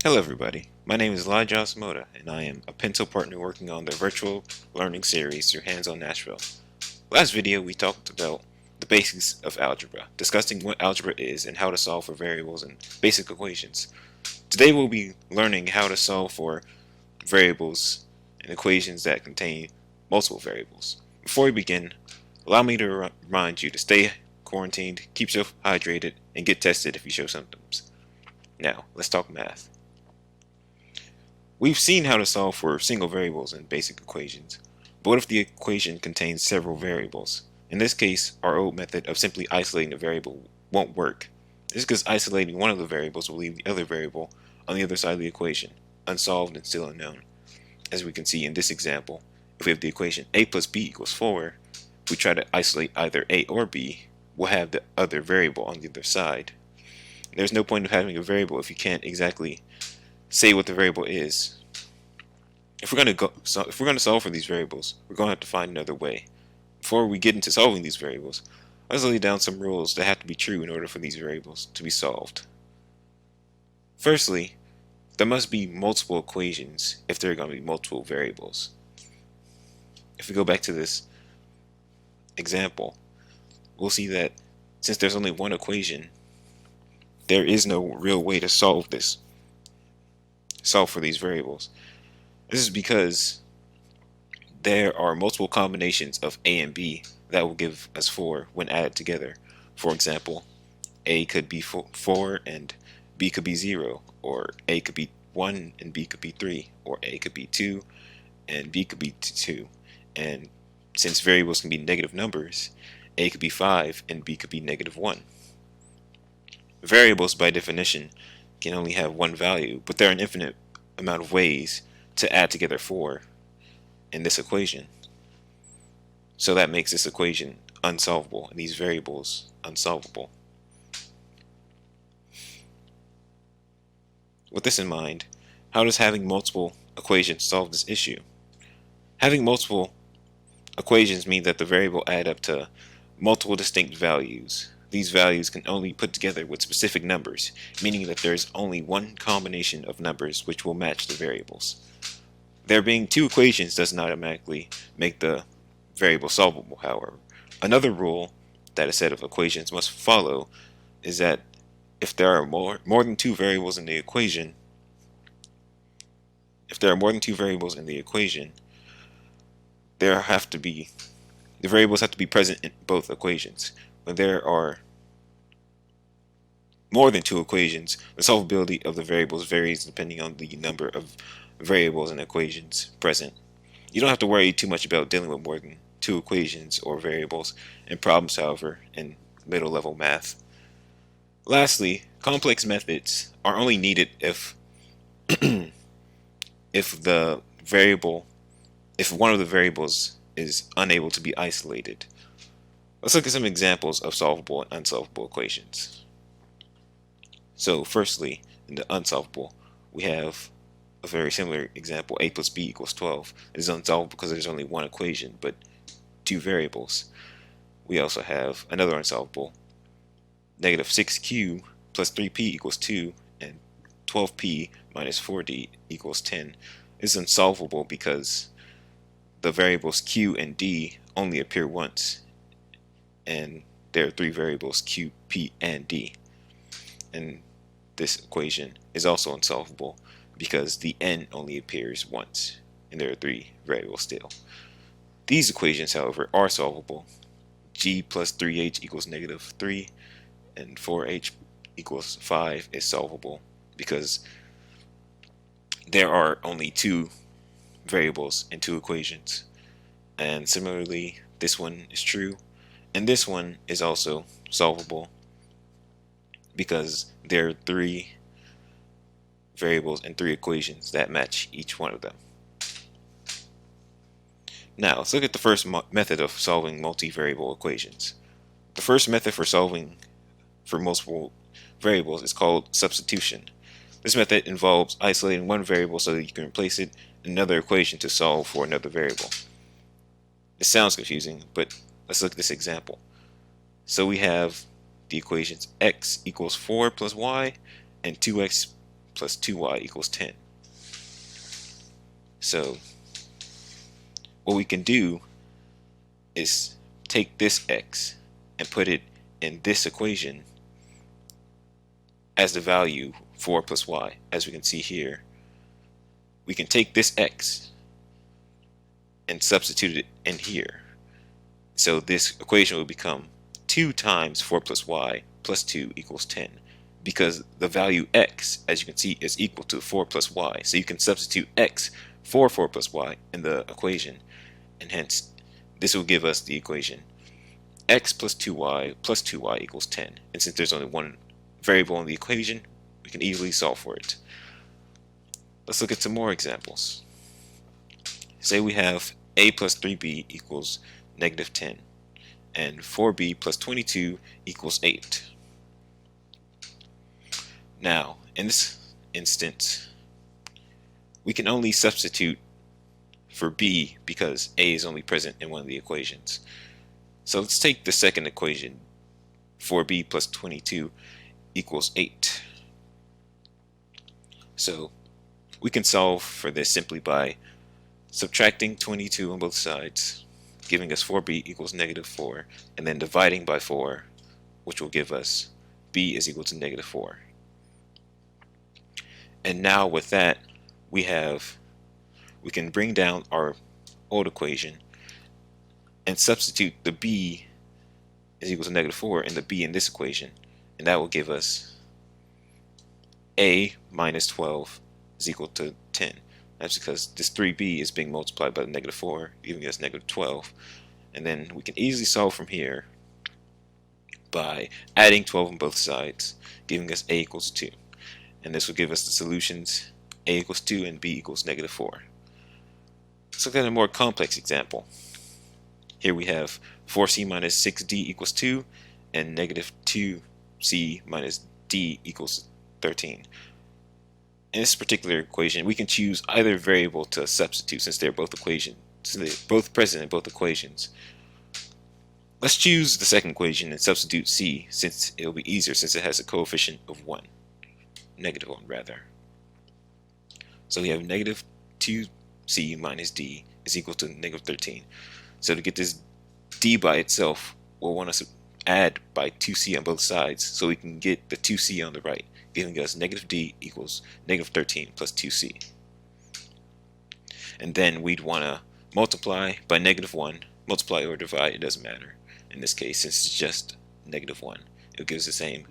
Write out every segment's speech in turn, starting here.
Hello everybody, my name is Asemota, and I am a pencil partner working on the virtual learning series through Hands-on Nashville. Last video we talked about the basics of algebra, discussing what algebra is and how to solve for variables and basic equations. Today we'll be learning how to solve for variables and equations that contain multiple variables. Before we begin, allow me to remind you to stay quarantined, keep yourself hydrated, and get tested if you show symptoms. Now, let's talk math. We've seen how to solve for single variables in basic equations, but what if the equation contains several variables? In this case, our old method of simply isolating a variable won't work. This is because isolating one of the variables will leave the other variable on the other side of the equation, unsolved and still unknown. As we can see in this example, if we have the equation a plus b equals 4, if we try to isolate either a or b, we'll have the other variable on the other side. There's no point of having a variable if you can't exactly say what the variable is. If we're going to solve for these variables, we're going to have to find another way. Before we get into solving these variables, let's lay down some rules that have to be true in order for these variables to be solved. Firstly, there must be multiple equations if there are going to be multiple variables. If we go back to this example, we'll see that since there's only one equation, there is no real way to solve for these variables. This is because there are multiple combinations of a and b that will give us 4 when added together. For example, a could be 4 and b could be 0, or a could be 1 and b could be 3, or a could be 2 and b could be 2. And since variables can be negative numbers, a could be 5 and b could be negative 1. Variables by definition can only have one value, but there are an infinite amount of ways to add together 4 in this equation. So that makes this equation unsolvable and these variables unsolvable. With this in mind, how does having multiple equations solve this issue? Having multiple equations mean that the variable add up to multiple distinct values. These values can only be put together with specific numbers, meaning that there is only one combination of numbers which will match the variables. There being 2 equations does not automatically make the variable solvable, however. Another rule that a set of equations must follow is that if there are more than 2 variables in the equation, the variables have to be present in both equations. When there are more than 2 equations, the solvability of the variables varies depending on the number of variables and equations present. You don't have to worry too much about dealing with more than 2 equations or variables in problems, however, in middle level math. Lastly, complex methods are only needed if if one of the variables is unable to be isolated. Let's look at some examples of solvable and unsolvable equations. So firstly, in the unsolvable, we have a very similar example, a plus b equals 12. It is unsolvable because there's only one equation, but 2 variables. We also have another unsolvable, negative 6q plus 3p equals 2, and 12p minus 4d equals 10. It's unsolvable because the variables q and d only appear once, and there are 3 variables q, p, and d. And this equation is also unsolvable because the n only appears once, and there are 3 variables still. These equations, however, are solvable. G plus 3h equals negative 3, and 4h equals 5 is solvable because there are only 2 variables and 2 equations. And similarly, this one is true, and this one is also solvable because there are 3 variables and 3 equations that match each one of them. Now, let's look at the first method of solving multivariable equations. The first method for solving for multiple variables is called substitution. This method involves isolating one variable so that you can replace it in another equation to solve for another variable. It sounds confusing, but let's look at this example. So we have the equations x equals 4 plus y and 2x plus 2y equals 10. So what we can do is take this x and put it in this equation as the value 4 plus y. As we can see here, we can take this x and substitute it in here. So this equation will become 2 times 4 plus y plus 2 equals 10, because the value x, as you can see, is equal to 4 plus y. So you can substitute x for 4 plus y in the equation, and hence this will give us the equation x plus 2y equals 10. And since there's only one variable in the equation, we can easily solve for it. Let's look at some more examples. Say we have a plus 3b equals negative 10, and 4b plus 22 equals 8. Now, in this instance, we can only substitute for b because a is only present in one of the equations. So let's take the second equation, 4b plus 22 equals 8. So we can solve for this simply by subtracting 22 on both sides, giving us 4b equals negative 4, and then dividing by 4, which will give us b is equal to negative 4. And now with that, we can bring down our old equation and substitute the b is equal to negative 4 and the b in this equation, and that will give us a minus 12 is equal to 10. That's because this 3b is being multiplied by the negative 4, giving us negative 12. And then we can easily solve from here by adding 12 on both sides, giving us a equals 2. And this will give us the solutions a equals 2 and b equals negative 4. Let's look at a more complex example. Here we have 4c minus 6d equals 2 and negative 2c minus d equals 13. In this particular equation, we can choose either variable to substitute since they're both present in both equations. Let's choose the second equation and substitute c, since it'll be easier since it has a coefficient of 1. Negative 1 rather. So we have negative 2c minus d is equal to negative 13. So to get this d by itself, we'll want to add by 2c on both sides so we can get the 2c on the right, giving us negative d equals negative 13 plus 2c. And then we'd want to multiply by negative 1. Multiply or divide, it doesn't matter. In this case, since it's just negative 1, it gives the same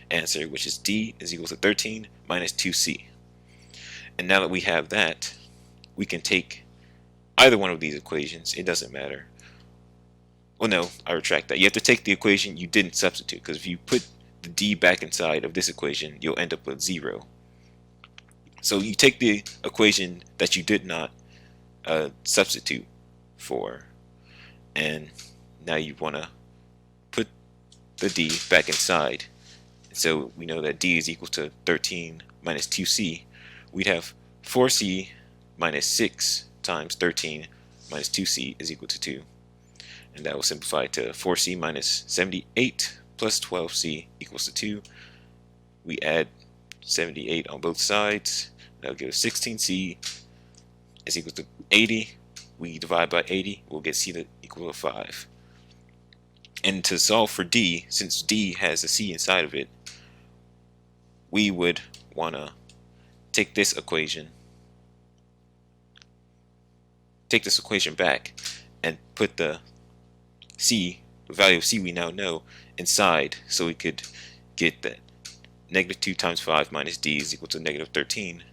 answer, which is d is equal to 13 minus 2c. And now that we have that, we can take either one of these equations. It doesn't matter. Well, no, I retract that. You have to take the equation you didn't substitute, because if you put the d back inside of this equation, you'll end up with 0. So you take the equation that you did not substitute for, and now you want to put the d back inside. So we know that d is equal to 13 minus 2c. We'd have 4c minus 6 times 13 minus 2c is equal to 2. And that will simplify to 4c minus 78 plus 12c equals to 2. We add 78 on both sides. That will give us 16c is equal to 80. We divide by 80, we'll get c equal to 5. And to solve for d, since d has a c inside of it, we would want to take this equation back and put the value of c we now know inside, so we could get that negative 2 times 5 minus d is equal to negative 13.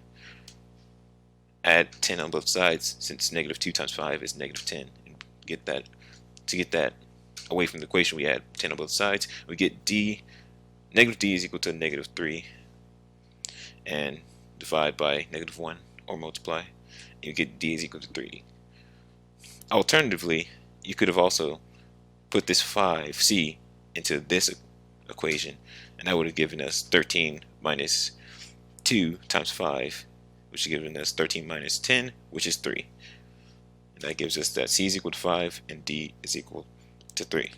Add 10 on both sides, since negative 2 times 5 is negative 10. And to get that away from the equation, we add 10 on both sides. We get negative d is equal to negative 3, and divide by negative 1 or multiply, and you get d is equal to 3. Alternatively, you could have also put this 5c into this equation, and that would have given us 13 minus 2 times 5, which is giving us 13 minus 10, which is 3. And that gives us that c is equal to 5 and d is equal to 3.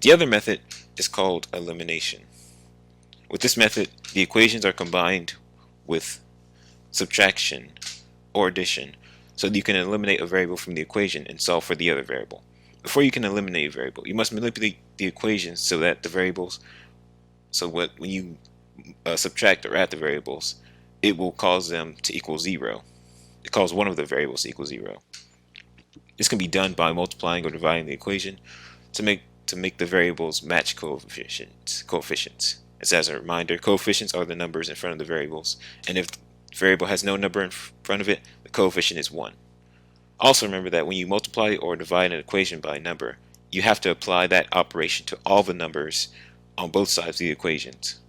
The other method is called elimination. With this method, the equations are combined with subtraction or addition so that you can eliminate a variable from the equation and solve for the other variable. Before you can eliminate a variable, you must manipulate the equation so that the variables, when you subtract or add the variables, it will cause them to equal 0. It calls one of the variables to equal 0. This can be done by multiplying or dividing the equation to make the variables match coefficients. As a reminder, coefficients are the numbers in front of the variables, and if the variable has no number in front of it, the coefficient is 1. Also remember that when you multiply or divide an equation by a number, you have to apply that operation to all the numbers on both sides of the equations.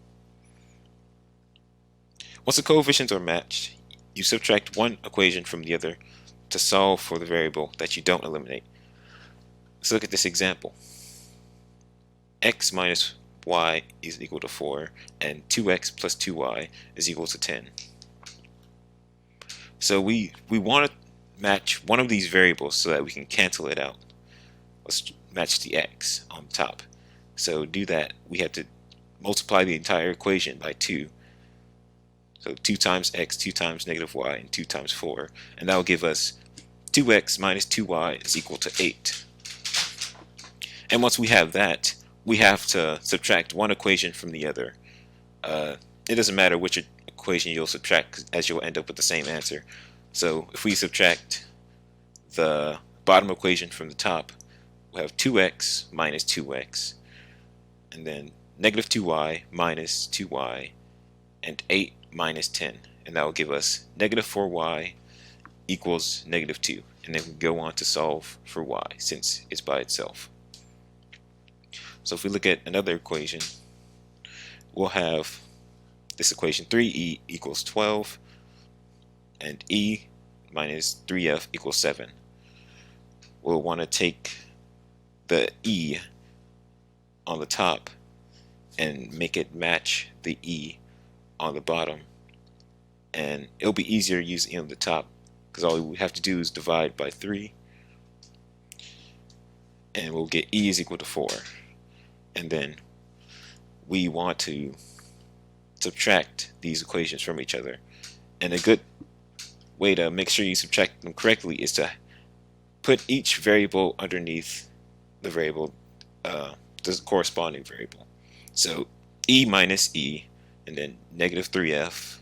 Once the coefficients are matched, you subtract one equation from the other to solve for the variable that you don't eliminate. Let's look at this example. X minus y is equal to 4, and 2x plus 2y is equal to 10. So we want to match one of these variables so that we can cancel it out. Let's match the x on top. So to do that, we have to multiply the entire equation by 2. So 2 times x, 2 times negative y, and 2 times 4. And that will give us 2x minus 2y is equal to 8. And once we have that, we have to subtract one equation from the other. It doesn't matter which equation you'll subtract, as you'll end up with the same answer. So if we subtract the bottom equation from the top, we'll have 2x minus 2x, and then negative 2y minus 2y, and 8 minus 10. And that will give us negative 4y equals negative 2. And then we go on to solve for y, since it's by itself. So if we look at another equation, we'll have this equation 3e equals 12, and e minus 3f equals 7. We'll want to take the e on the top and make it match the e on the bottom, and it'll be easier to use e on the top because all we have to do is divide by 3, and we'll get e is equal to 4. And then we want to subtract these equations from each other, and a good way to make sure you subtract them correctly is to put each variable underneath the variable, the corresponding variable. So e minus e, and then negative 3f.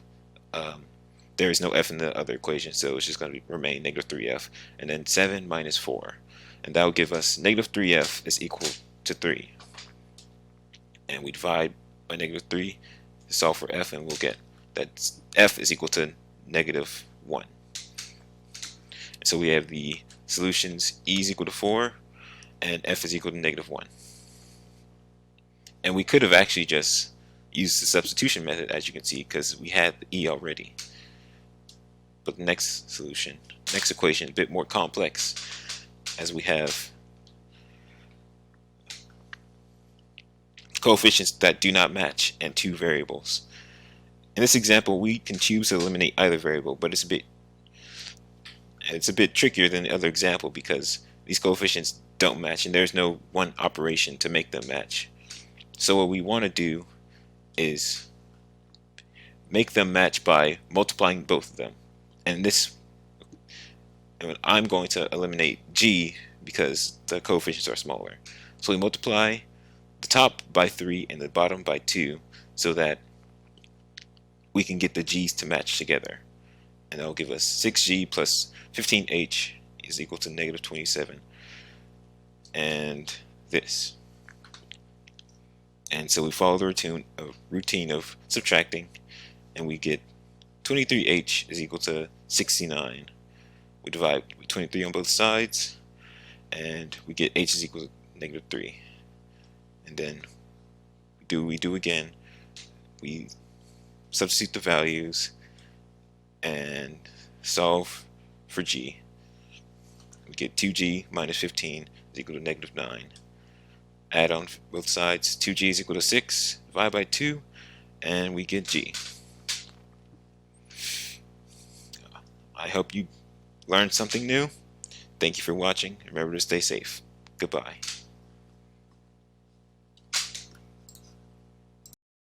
There is no f in the other equation, so it's just going to remain negative 3f, and then 7 minus 4, and that will give us negative 3f is equal to 3. And we divide by negative 3 to solve for f, and we'll get that f is equal to negative 1. And so we have the solutions: e is equal to 4 and f is equal to negative 1. And we could have actually just used the substitution method, as you can see, because we had the e already. But the next equation, a bit more complex, as we have coefficients that do not match and 2 variables. In this example, we can choose to eliminate either variable, but it's a bit trickier than the other example because these coefficients don't match and there's no one operation to make them match. So what we want to do is make them match by multiplying both of them. And I'm going to eliminate g because the coefficients are smaller. So we multiply the top by 3 and the bottom by 2 so that we can get the g's to match together. And that will give us 6g plus 15h is equal to negative 27. And this. And so we follow the routine of subtracting, and we get 23h is equal to 69. We divide 23 on both sides, and we get h is equal to negative 3. And then we do again. We substitute the values and solve for g. We get 2g minus 15 is equal to negative 9. Add on both sides. 2g is equal to 6. Divide by 2, and we get g. I hope you learned something new. Thank you for watching. Remember to stay safe. Goodbye.